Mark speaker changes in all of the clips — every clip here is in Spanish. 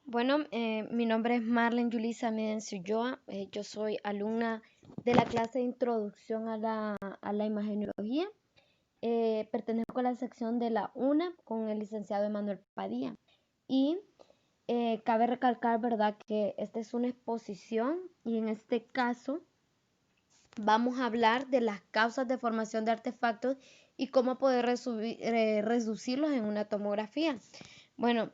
Speaker 1: Bueno, mi nombre es Marlen Yulisa Méndez Ulloa. Yo soy alumna de la clase de Introducción a la Imagenología. Pertenezco a la sección de la UNA con el licenciado Emanuel Padilla. Y cabe recalcar, ¿verdad?, que esta es una exposición y en este caso vamos a hablar de las causas de formación de artefactos y cómo poder reducirlos en una tomografía. Bueno,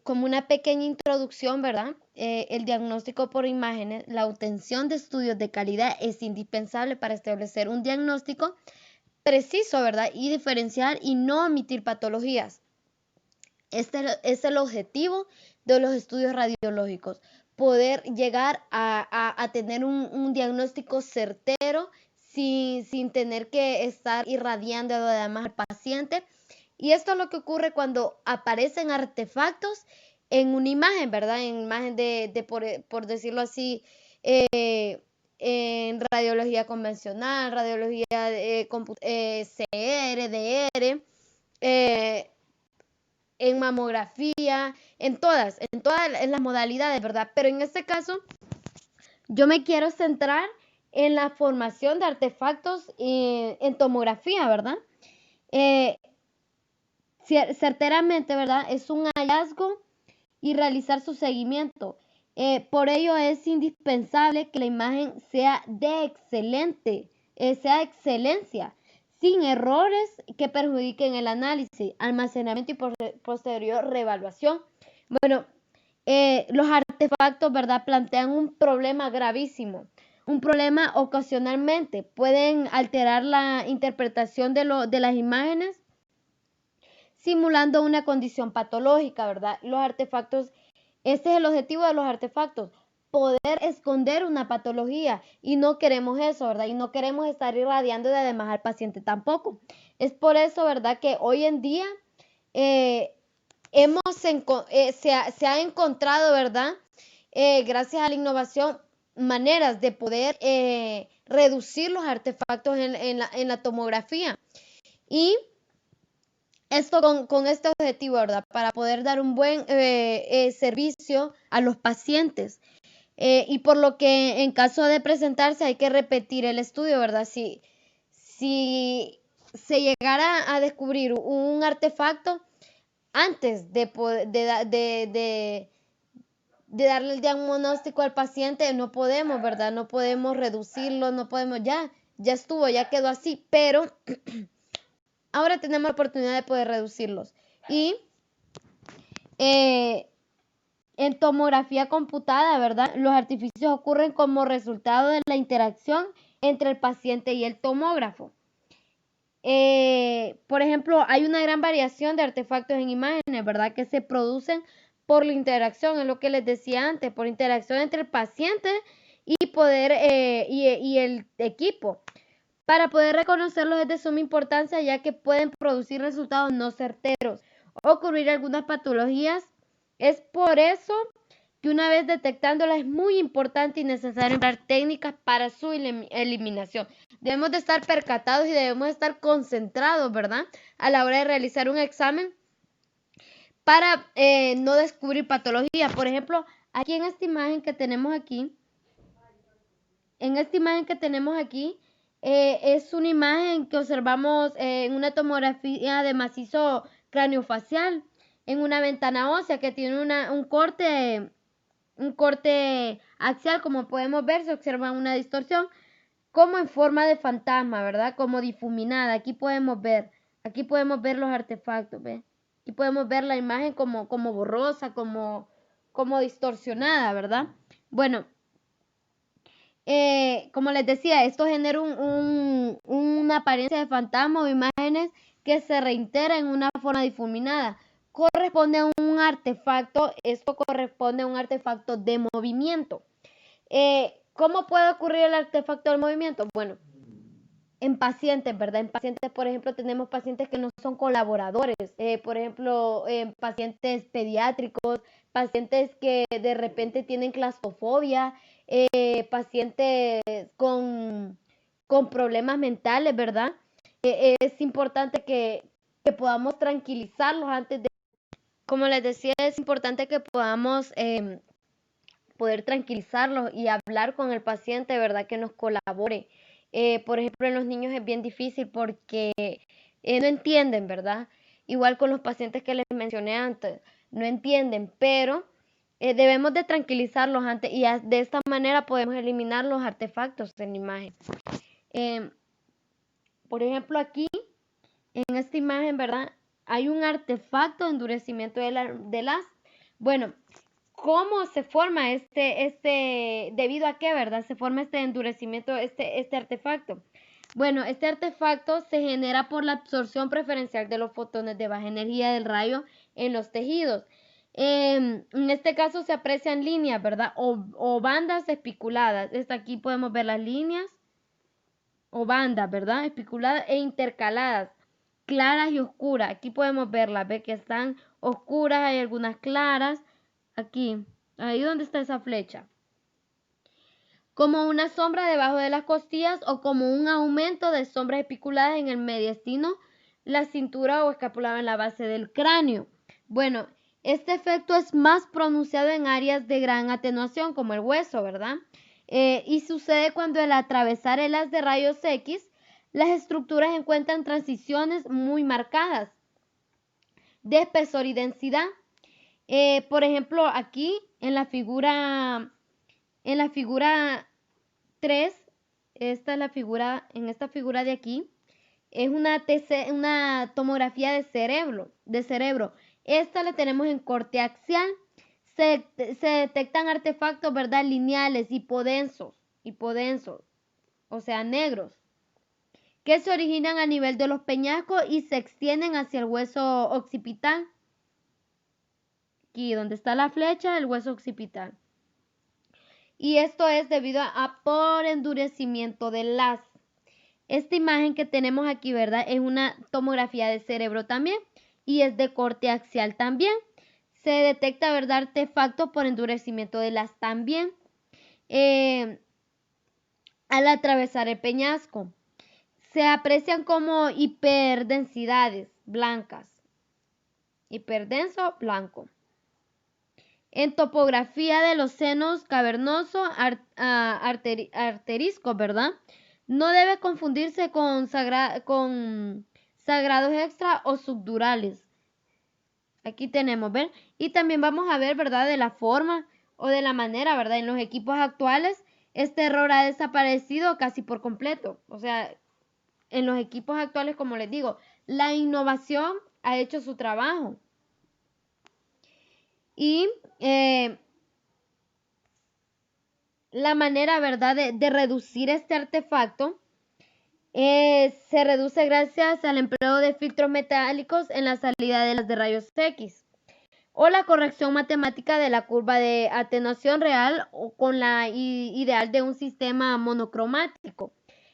Speaker 1: como una pequeña introducción, ¿verdad? El diagnóstico por imágenes, la obtención de estudios de calidad es indispensable para establecer un diagnóstico preciso, ¿verdad? Y diferenciar y no omitir patologías. Este es el objetivo de los estudios radiológicos, poder llegar a tener un diagnóstico certero sin tener que estar irradiando además al paciente. Y esto es lo que ocurre cuando aparecen artefactos en una imagen, ¿verdad? En imagen por decirlo así, en radiología convencional, radiología CR, DR, en mamografía, en todas las modalidades, ¿verdad? Pero en este caso, yo me quiero centrar en la formación de artefactos en tomografía, ¿verdad? Certeramente, ¿verdad? Es un hallazgo y realizar su seguimiento. Por ello es indispensable que la imagen sea de sea excelencia, sin errores que perjudiquen el análisis, almacenamiento y posterior reevaluación. Bueno, los artefactos, ¿verdad?, plantean un problema gravísimo. Un problema ocasionalmente pueden alterar la interpretación de las imágenes, simulando una condición patológica, ¿verdad? Los artefactos, este es el objetivo de los artefactos, poder esconder una patología, y no queremos eso, ¿verdad? Y no queremos estar irradiando de además al paciente tampoco. Es por eso, ¿verdad?, que hoy en día se ha encontrado, ¿verdad?, gracias a la innovación, maneras de poder reducir los artefactos en la tomografía. Y esto con este objetivo, ¿verdad?, para poder dar un buen servicio a los pacientes. Y por lo que en caso de presentarse hay que repetir el estudio, ¿verdad? Si se llegara a descubrir un artefacto antes de darle el diagnóstico al paciente, no podemos, ¿verdad? No podemos reducirlo, no podemos, ya estuvo, ya quedó así, pero ahora tenemos la oportunidad de poder reducirlos. Y en tomografía computada, ¿verdad?, los artificios ocurren como resultado de la interacción entre el paciente y el tomógrafo. Por ejemplo, hay una gran variación de artefactos en imágenes, ¿verdad?, que se producen por la interacción, es lo que les decía antes, por interacción entre el paciente y el equipo. Para poder reconocerlos es de suma importancia, ya que pueden producir resultados no certeros o ocurrir algunas patologías. Es por eso que una vez detectándolas es muy importante y necesario emplear técnicas para su eliminación. Debemos de estar percatados y debemos de estar concentrados, ¿verdad?, a la hora de realizar un examen para no descubrir patologías. Por ejemplo, aquí en esta imagen que tenemos aquí, es una imagen que observamos en una tomografía de macizo craneofacial en una ventana ósea que tiene un corte axial. Como podemos ver, se observa una distorsión como en forma de fantasma, ¿verdad?, como difuminada. Aquí podemos ver los artefactos, ¿ves? Aquí podemos ver la imagen como borrosa, como distorsionada, ¿verdad? Bueno, como les decía, esto genera una apariencia de fantasma o imágenes que se reintegran en una forma difuminada. Corresponde a un artefacto, esto corresponde a un artefacto de movimiento. ¿Cómo puede ocurrir el artefacto del movimiento? Bueno, en pacientes, ¿verdad? En pacientes, por ejemplo, tenemos pacientes que no son colaboradores, por ejemplo, pacientes pediátricos, pacientes que de repente tienen claustrofobia, pacientes con problemas mentales, ¿verdad? Es importante que podamos tranquilizarlos antes como les decía, es importante que podamos poder tranquilizarlos y hablar con el paciente, ¿verdad? Que nos colabore. Por ejemplo, en los niños es bien difícil porque no entienden, ¿verdad? Igual con los pacientes que les mencioné antes, no entienden, pero debemos de tranquilizarlos antes y de esta manera podemos eliminar los artefactos en la imagen. Por ejemplo, aquí en esta imagen, ¿verdad? Hay un artefacto de endurecimiento de las. Bueno, ¿cómo se forma debido a qué, verdad? Se forma este endurecimiento, este artefacto. Bueno, este artefacto se genera por la absorción preferencial de los fotones de baja energía del rayo en los tejidos. En este caso se aprecian líneas, ¿verdad? O bandas espiculadas. Aquí podemos ver las líneas o bandas, ¿verdad? Espiculadas e intercaladas, claras y oscuras. Aquí podemos verlas, ve que están oscuras, hay algunas claras. Aquí, ahí donde está esa flecha. Como una sombra debajo de las costillas o como un aumento de sombras espiculadas en el mediastino, la cintura o escapulado en la base del cráneo. Bueno, este efecto es más pronunciado en áreas de gran atenuación como el hueso, ¿verdad? Y sucede cuando al atravesar el haz de rayos X, las estructuras encuentran transiciones muy marcadas de espesor y densidad. Por ejemplo, aquí en la figura 3, esta es la figura, en esta figura de aquí, es una tomografía de cerebro. Esta la tenemos en corte axial. Se detectan artefactos, ¿verdad? Lineales, hipodensos, o sea, negros, que se originan a nivel de los peñascos y se extienden hacia el hueso occipital. Aquí donde está la flecha, el hueso occipital. Y esto es debido por endurecimiento del las. Esta imagen que tenemos aquí, ¿verdad? Es una tomografía de cerebro también y es de corte axial también. Se detecta, ¿verdad? Artefactos por endurecimiento de las también al atravesar el peñasco. Se aprecian como hiperdensidades blancas. Hiperdenso blanco. En topografía de los senos cavernoso arterisco, ¿verdad? No debe confundirse con sagrados extra o subdurales. Aquí tenemos, ¿ven? Y también vamos a ver, ¿verdad? De la forma o de la manera, ¿verdad? En los equipos actuales, este error ha desaparecido casi por completo. O sea, en los equipos actuales, como les digo, la innovación ha hecho su trabajo. Y la manera, ¿verdad?, de reducir este artefacto se reduce gracias al empleo de filtros metálicos en la salida de las de rayos X o la corrección matemática de la curva de atenuación real o con la ideal de un sistema monocromático.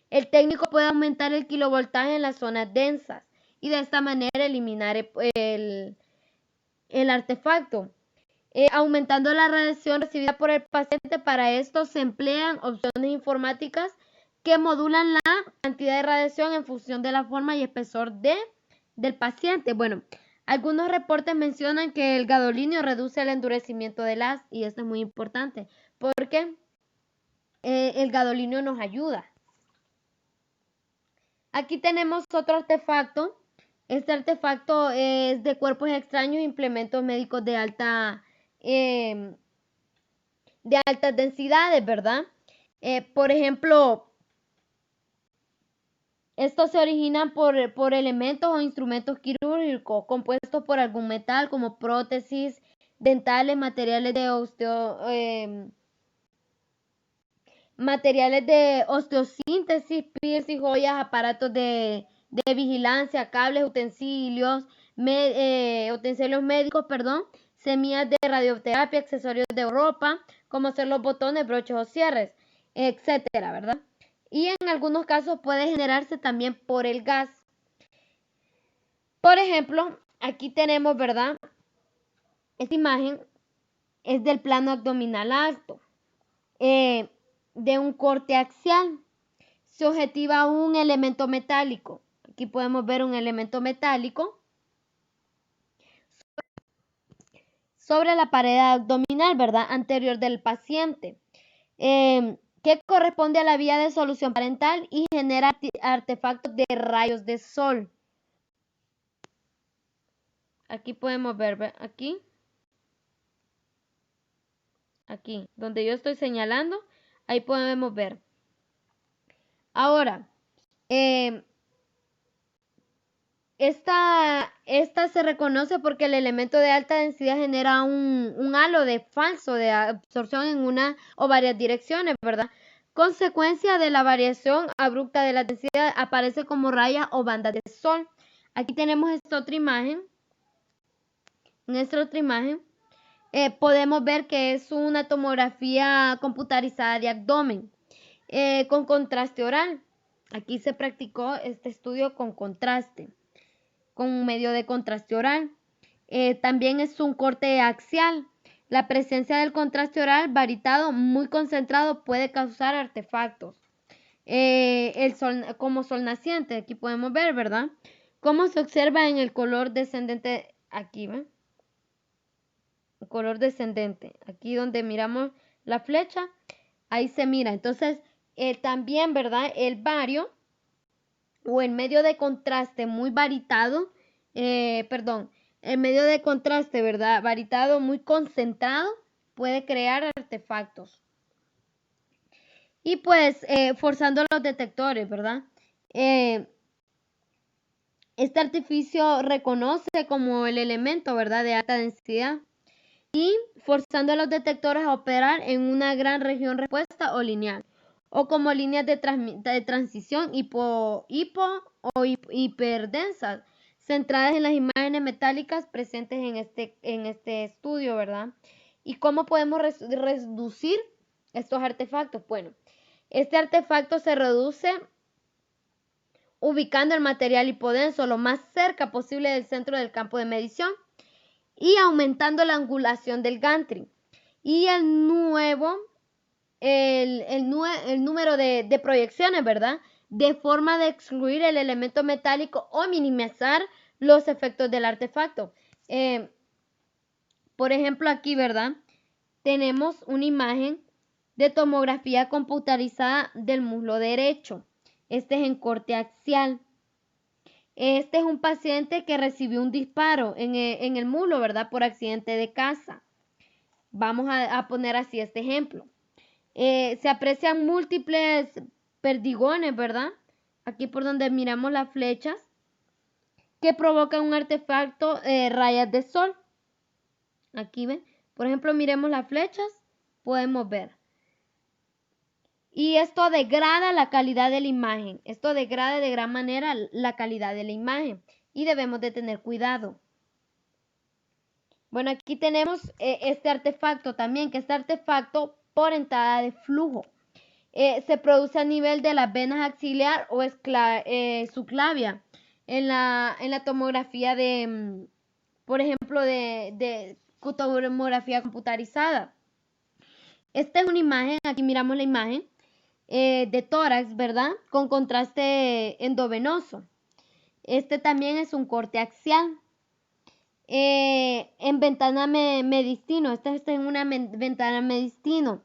Speaker 1: El técnico puede aumentar el kilovoltaje en las zonas densas y de esta manera eliminar el artefacto. Aumentando la radiación recibida por el paciente. Para esto se emplean opciones informáticas que modulan la cantidad de radiación en función de la forma y espesor del paciente. Bueno, algunos reportes mencionan que el gadolinio reduce el endurecimiento del haz y esto es muy importante porque el gadolinio nos ayuda. Aquí tenemos otro artefacto. Este artefacto es de cuerpos extraños e implementos médicos de altas densidades, ¿verdad? Por ejemplo, estos se originan por elementos o instrumentos quirúrgicos compuestos por algún metal como prótesis dentales, materiales de osteosíntesis, piercing, joyas, aparatos de vigilancia, cables, utensilios médicos, semillas de radioterapia, accesorios de ropa, como ser los botones, broches o cierres, etcétera, ¿verdad? Y en algunos casos puede generarse también por el gas. Por ejemplo, aquí tenemos, ¿verdad? Esta imagen es del plano abdominal alto, de un corte axial. Se objetiva un elemento metálico. Aquí podemos ver un elemento metálico sobre la pared abdominal, ¿verdad? Anterior del paciente, que corresponde a la vía de solución parental y genera artefactos de rayos de sol. Aquí podemos ver, aquí, donde yo estoy señalando, ahí podemos ver. Ahora, esta se reconoce porque el elemento de alta densidad genera un halo de falso de absorción en una o varias direcciones, ¿verdad? Consecuencia de la variación abrupta de la densidad, aparece como rayas o bandas de sol. Aquí tenemos esta otra imagen. En esta otra imagen podemos ver que es una tomografía computarizada de abdomen con contraste oral. Aquí se practicó este estudio con contraste, con un medio de contraste oral. También es un corte axial. La presencia del contraste oral varitado muy concentrado puede causar artefactos. El sol, como sol naciente, aquí podemos ver, ¿verdad? Cómo se observa en el color descendente, aquí, ¿ven? El color descendente, aquí donde miramos la flecha, ahí se mira. Entonces, también, ¿verdad? El bario o el medio de contraste muy varitado, el medio de contraste, ¿verdad? Varitado muy concentrado puede crear artefactos. Y pues forzando los detectores, ¿verdad? Este artificio reconoce como el elemento, ¿verdad? De alta densidad y forzando a los detectores a operar en una gran región respuesta o lineal o como líneas de transición hipo o hiperdensas centradas en las imágenes metálicas presentes en este estudio, ¿verdad? ¿Y cómo podemos reducir estos artefactos? Bueno, este artefacto se reduce ubicando el material hipodenso lo más cerca posible del centro del campo de medición y aumentando la angulación del gantry. Y el número de proyecciones, ¿verdad? De forma de excluir el elemento metálico o minimizar los efectos del artefacto. Por ejemplo, aquí, ¿verdad? Tenemos una imagen de tomografía computarizada del muslo derecho. Este es en corte axial. Este es un paciente que recibió un disparo en el muslo, ¿verdad? Por accidente de caza. Vamos a poner así este ejemplo. Se aprecian múltiples perdigones, ¿verdad? Aquí por donde miramos las flechas, que provocan un artefacto, rayas de sol. Aquí ven. Por ejemplo, miremos las flechas, podemos ver. Y esto degrada la calidad de la imagen. Esto degrada de gran manera la calidad de la imagen. Y debemos de tener cuidado. Bueno, aquí tenemos este artefacto también, que este artefacto por entrada de flujo. Se produce a nivel de las venas axilar o subclavia en la tomografía de, por ejemplo, de tomografía computarizada. Esta es una imagen, aquí miramos la imagen de tórax, ¿verdad? Con contraste endovenoso. Este también es un corte axial. En ventana medistino, esta está en una ventana medistino.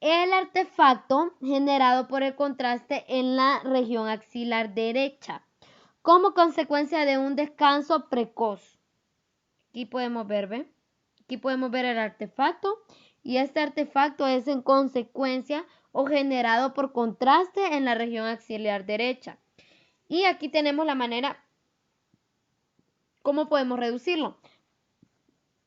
Speaker 1: El artefacto generado por el contraste en la región axilar derecha, como consecuencia de un descanso precoz. Aquí podemos ver, ¿ve? Aquí podemos ver el artefacto y este artefacto es en consecuencia o generado por contraste en la región axilar derecha. Y aquí tenemos la manera, ¿cómo podemos reducirlo?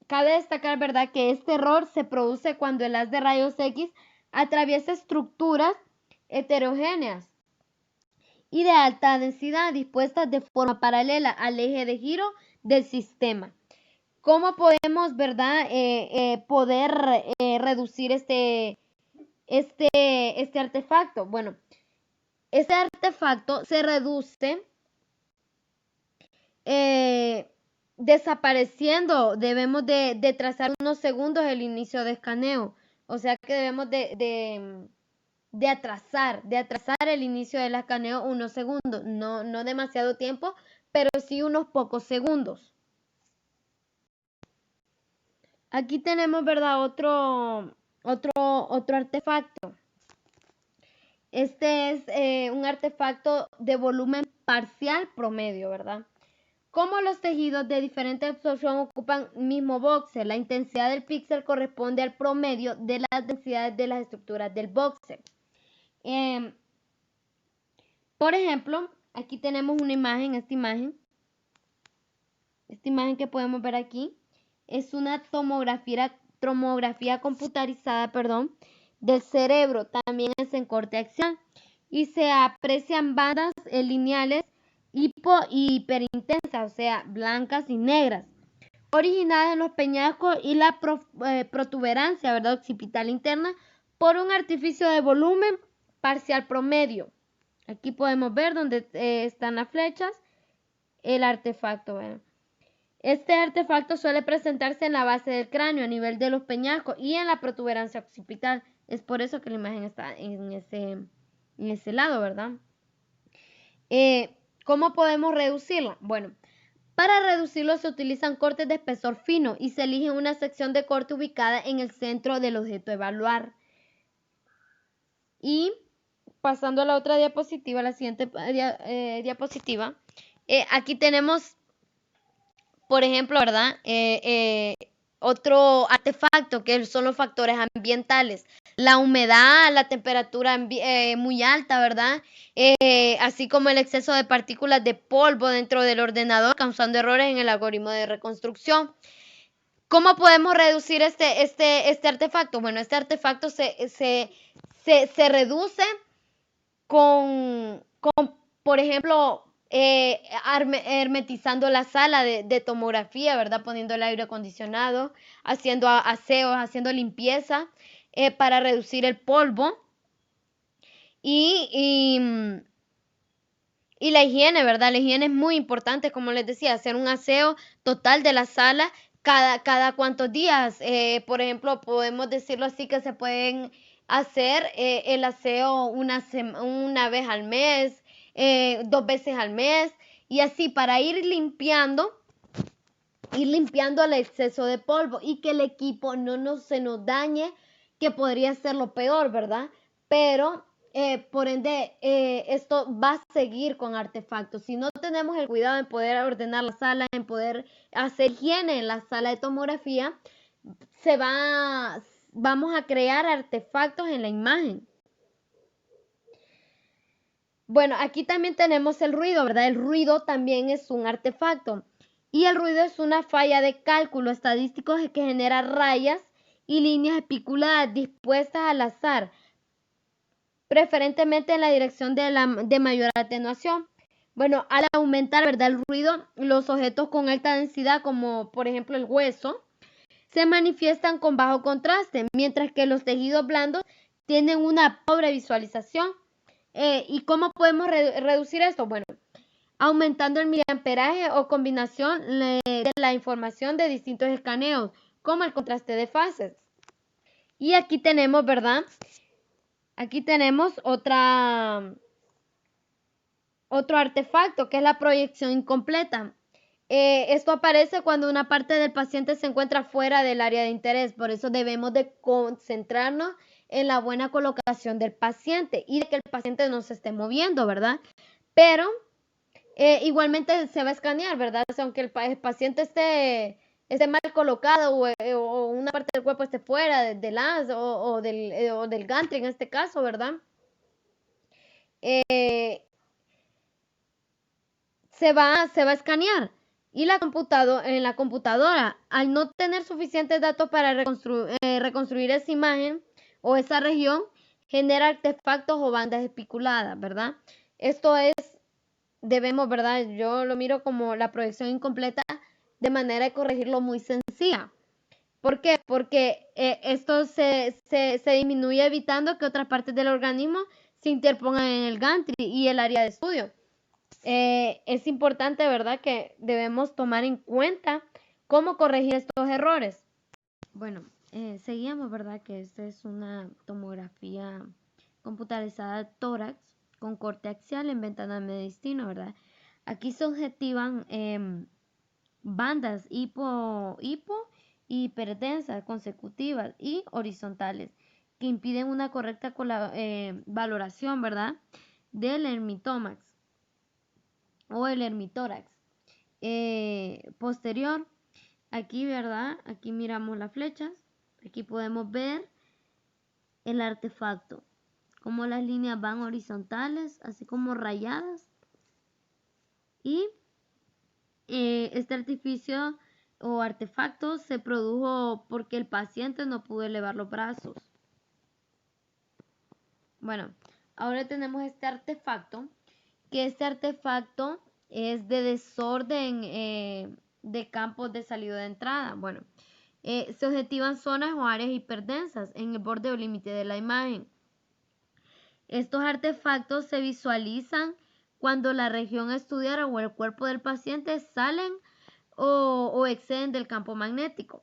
Speaker 1: Cabe destacar, ¿verdad?, que este error se produce cuando el haz de rayos X atraviesa estructuras heterogéneas y de alta densidad dispuestas de forma paralela al eje de giro del sistema. ¿Cómo podemos, verdad, poder reducir este artefacto? Bueno, este artefacto se reduce desapareciendo. Debemos de trazar unos segundos el inicio de escaneo. O sea que debemos de atrasar el inicio del escaneo unos segundos. No demasiado tiempo, pero sí unos pocos segundos. Aquí tenemos, ¿verdad? Otro artefacto. Este es un artefacto de volumen parcial promedio, ¿verdad? Como los tejidos de diferente absorción ocupan mismo voxel, la intensidad del píxel corresponde al promedio de las densidades de las estructuras del voxel. Por ejemplo, aquí tenemos una imagen, esta imagen que podemos ver aquí es una tomografía computarizada, del cerebro, también es en corte axial y se aprecian bandas lineales hipo y hiperintensas, o sea, blancas y negras, originadas en los peñascos y la protuberancia, ¿verdad?, occipital interna por un artificio de volumen parcial promedio. Aquí podemos ver donde están las flechas, el artefacto, ¿verdad? Este artefacto suele presentarse en la base del cráneo, a nivel de los peñascos y en la protuberancia occipital. Es por eso que la imagen está en ese lado, ¿verdad? ¿Cómo podemos reducirla? Bueno, para reducirlo se utilizan cortes de espesor fino y se elige una sección de corte ubicada en el centro del objeto a evaluar. Y pasando a la otra diapositiva, la siguiente diapositiva, aquí tenemos, por ejemplo, ¿verdad? Otro artefacto que son los factores ambientales. La humedad, la temperatura muy alta, ¿verdad? Así como el exceso de partículas de polvo dentro del ordenador, causando errores en el algoritmo de reconstrucción. ¿Cómo podemos reducir este artefacto? Bueno, este artefacto se reduce con, por ejemplo, hermetizando la sala de tomografía, ¿verdad? Poniendo el aire acondicionado, haciendo aseos, haciendo limpieza para reducir el polvo. Y la higiene, ¿verdad? La higiene es muy importante, como les decía, hacer un aseo total de la sala cada cuantos días. Por ejemplo, podemos decirlo así, que se pueden hacer el aseo una vez al mes, 2 veces al mes, y así para ir limpiando el exceso de polvo y que el equipo no se nos dañe, que podría ser lo peor, ¿verdad? Pero por ende, esto va a seguir con artefactos. Si no tenemos el cuidado en poder ordenar la sala, en poder hacer higiene en la sala de tomografía, vamos a crear artefactos en la imagen. Bueno, aquí también tenemos el ruido, ¿verdad? El ruido también es un artefacto. Y el ruido es una falla de cálculo estadístico que genera rayas y líneas espiculadas dispuestas al azar, preferentemente en la dirección de mayor atenuación. Bueno, al aumentar, ¿verdad?, el ruido, los objetos con alta densidad, como por ejemplo el hueso, se manifiestan con bajo contraste, mientras que los tejidos blandos tienen una pobre visualización. ¿Y cómo podemos reducir esto? Bueno, aumentando el miliamperaje o combinación de la información de distintos escaneos, como el contraste de fases. Y aquí tenemos, ¿verdad? Aquí tenemos otro artefacto, que es la proyección incompleta. Esto aparece cuando una parte del paciente se encuentra fuera del área de interés. Por eso debemos de concentrarnos en la buena colocación del paciente y de que el paciente no se esté moviendo, ¿verdad? Pero igualmente se va a escanear, ¿verdad? O sea, aunque el paciente esté mal colocado o una parte del cuerpo esté fuera del AS o del gantry en este caso, ¿verdad? Se va a escanear. Y en la computadora, al no tener suficientes datos para reconstruir esa imagen o esa región, genera artefactos o bandas espiculadas, ¿verdad? Esto debemos, ¿verdad? Yo lo miro como la proyección incompleta, de manera de corregirlo muy sencilla. ¿Por qué? Porque esto se disminuye evitando que otras partes del organismo se interpongan en el gantry y el área de estudio. Es importante, ¿verdad?, que debemos tomar en cuenta cómo corregir estos errores. Bueno, seguíamos, ¿verdad?, que esta es una tomografía computarizada de tórax con corte axial en ventana de destino, ¿verdad? Aquí se objetivan bandas hipo hiperdensas, consecutivas y horizontales, que impiden una correcta valoración, ¿verdad?, del hermitómax o el hermitórax. Posterior, aquí, ¿verdad?, aquí miramos las flechas, aquí podemos ver el artefacto, como las líneas van horizontales, así como rayadas, y este artificio o artefacto se produjo porque el paciente no pudo elevar los brazos. Bueno, ahora tenemos este artefacto, que este artefacto es de desorden de campos de salida de entrada. Bueno, se objetivan zonas o áreas hiperdensas en el borde o límite de la imagen. Estos artefactos se visualizan cuando la región a estudiar o el cuerpo del paciente salen o exceden del campo magnético.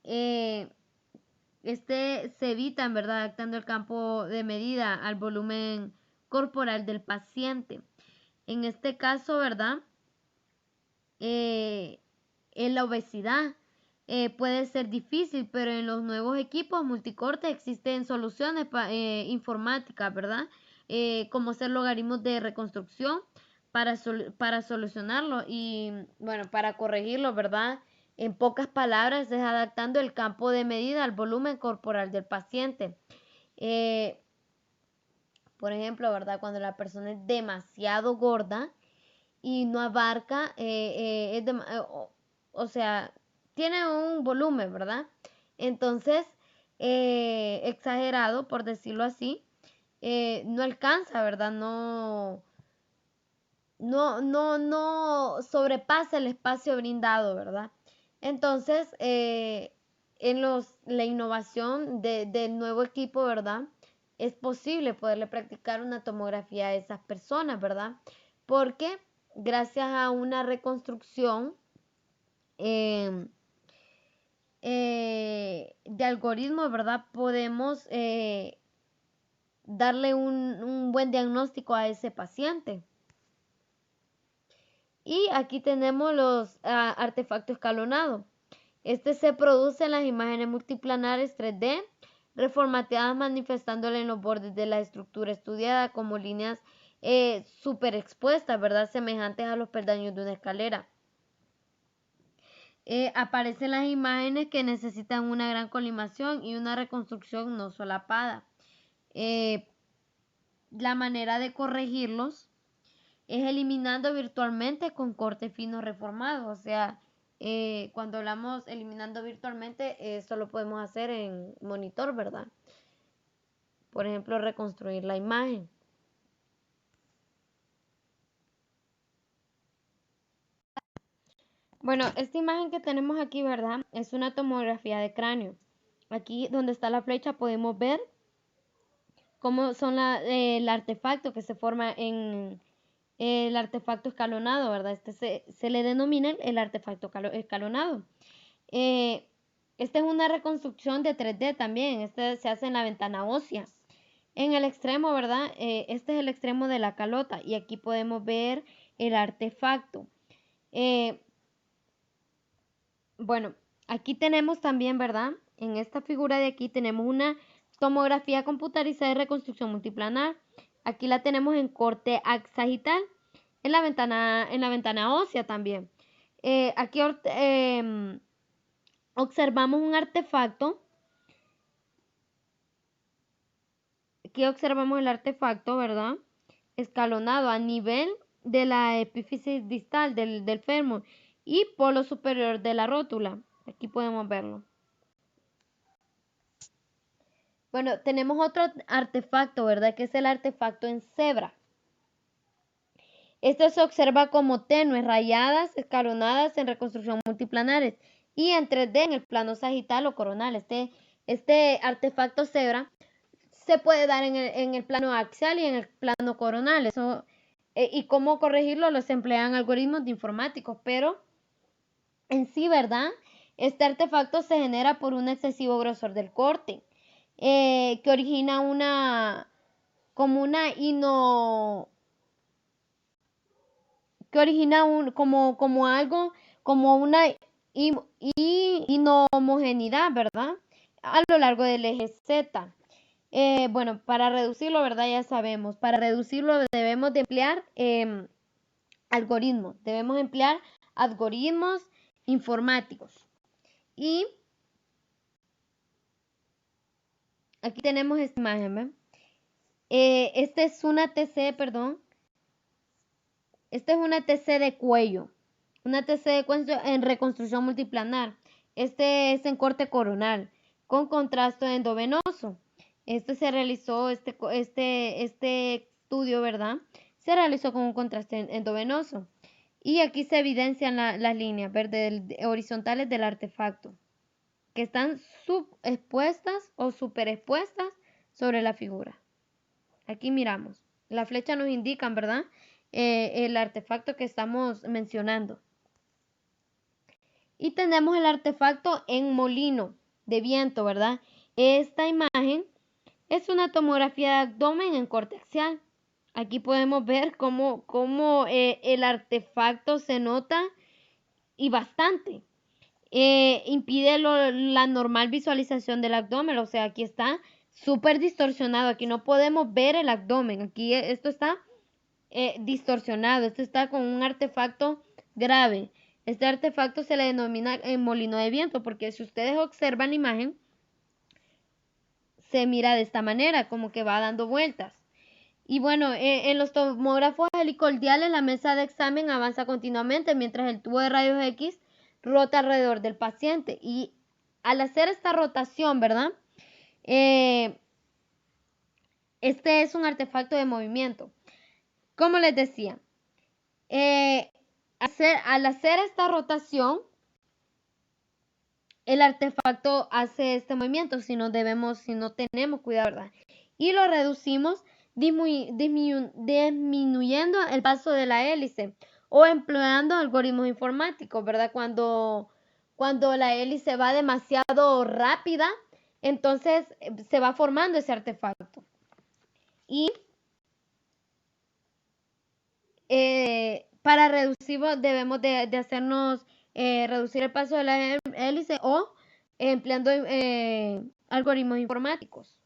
Speaker 1: Se evita, en verdad, adaptando el campo de medida al volumen corporal del paciente. En este caso, ¿verdad?, en la obesidad puede ser difícil, pero en los nuevos equipos multicorte existen soluciones informáticas, ¿verdad?, como ser logaritmos de reconstrucción para solucionarlo y, bueno, para corregirlo, ¿verdad? En pocas palabras, es adaptando el campo de medida al volumen corporal del paciente. Por ejemplo, ¿verdad?, cuando la persona es demasiado gorda y no abarca, o sea, tiene un volumen, ¿verdad? Entonces, exagerado, por decirlo así, no alcanza, ¿verdad? No sobrepasa el espacio brindado, ¿verdad? Entonces, la innovación del nuevo equipo, ¿verdad?, es posible poderle practicar una tomografía a esas personas, ¿verdad? Porque gracias a una reconstrucción de algoritmos, ¿verdad?, podemos darle un buen diagnóstico a ese paciente. Y aquí tenemos los artefactos escalonados. Este se produce en las imágenes multiplanares 3D, reformateadas manifestándole en los bordes de la estructura estudiada como líneas super expuestas, ¿verdad?, semejantes a los peldaños de una escalera. Aparecen las imágenes que necesitan una gran colimación y una reconstrucción no solapada. La manera de corregirlos es eliminando virtualmente con corte fino reformado. O sea, cuando hablamos eliminando virtualmente, esto lo podemos hacer en monitor, ¿verdad? Por ejemplo, reconstruir la imagen. Bueno, esta imagen que tenemos aquí, ¿verdad?, es una tomografía de cráneo. Aquí donde está la flecha podemos ver cómo son el artefacto que se forma en el artefacto escalonado, ¿verdad? Se le denomina el artefacto escalonado. Esta es una reconstrucción de 3D también. Este se hace en la ventana ósea. En el extremo, ¿verdad? Este es el extremo de la calota y aquí podemos ver el artefacto. Bueno, aquí tenemos también, ¿verdad? En esta figura de aquí tenemos una tomografía computarizada de reconstrucción multiplanar. Aquí la tenemos en corte sagital, en la ventana ósea también. Aquí observamos un artefacto. Aquí observamos el artefacto, ¿verdad?, escalonado a nivel de la epífisis distal del fémur y polo superior de la rótula. Aquí podemos verlo. Bueno, tenemos otro artefacto, ¿verdad?, que es el artefacto en cebra. Este se observa como tenues, rayadas, escalonadas en reconstrucción multiplanares y en 3D en el plano sagital o coronal. Este artefacto cebra se puede dar en el plano axial y en el plano coronal. Y cómo corregirlo los emplean algoritmos de informáticos, pero en sí, ¿verdad?, este artefacto se genera por un excesivo grosor del corte, que origina como una y no homogeneidad, ¿verdad? A lo largo del eje Z. Bueno, para reducirlo, ¿verdad? Ya sabemos, para reducirlo debemos de emplear algoritmos, debemos emplear algoritmos informáticos. Y aquí tenemos esta imagen, ¿ven? Esta es una TC, perdón. Esta es una TC de cuello. Una TC de cuello en reconstrucción multiplanar. Este es en corte coronal, con contraste endovenoso. Este se realizó, este estudio, ¿verdad? Se realizó con un contraste endovenoso. Y aquí se evidencian las líneas verdes horizontales del artefacto, que están subexpuestas o superexpuestas sobre la figura. Aquí miramos. La flecha nos indican, ¿verdad? El artefacto que estamos mencionando. Y tenemos el artefacto en molino de viento, ¿verdad? Esta imagen es una tomografía de abdomen en corte axial. Aquí podemos ver cómo el artefacto se nota y bastante. Impide la normal visualización del abdomen, o sea, aquí está súper distorsionado, aquí no podemos ver el abdomen, aquí esto está distorsionado, esto está con un artefacto grave. Este artefacto se le denomina molino de viento, porque si ustedes observan la imagen, se mira de esta manera, como que va dando vueltas. Y bueno, en los tomógrafos helicoidales la mesa de examen avanza continuamente mientras el tubo de rayos X rota alrededor del paciente. Y al hacer esta rotación, ¿verdad? Este es un artefacto de movimiento. Como les decía, al hacer esta rotación, el artefacto hace este movimiento si no tenemos cuidado, ¿verdad? Y lo reducimos disminuyendo el paso de la hélice o empleando algoritmos informáticos, ¿verdad? Cuando la hélice va demasiado rápida, entonces se va formando ese artefacto. Y para reducirlo debemos de hacernos reducir el paso de la hélice o empleando algoritmos informáticos.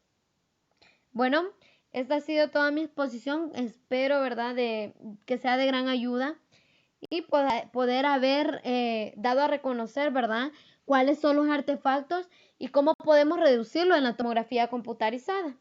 Speaker 1: Bueno, esta ha sido toda mi exposición. Espero, ¿verdad?, que sea de gran ayuda y poder haber dado a reconocer, ¿verdad?, cuáles son los artefactos y cómo podemos reducirlo en la tomografía computarizada.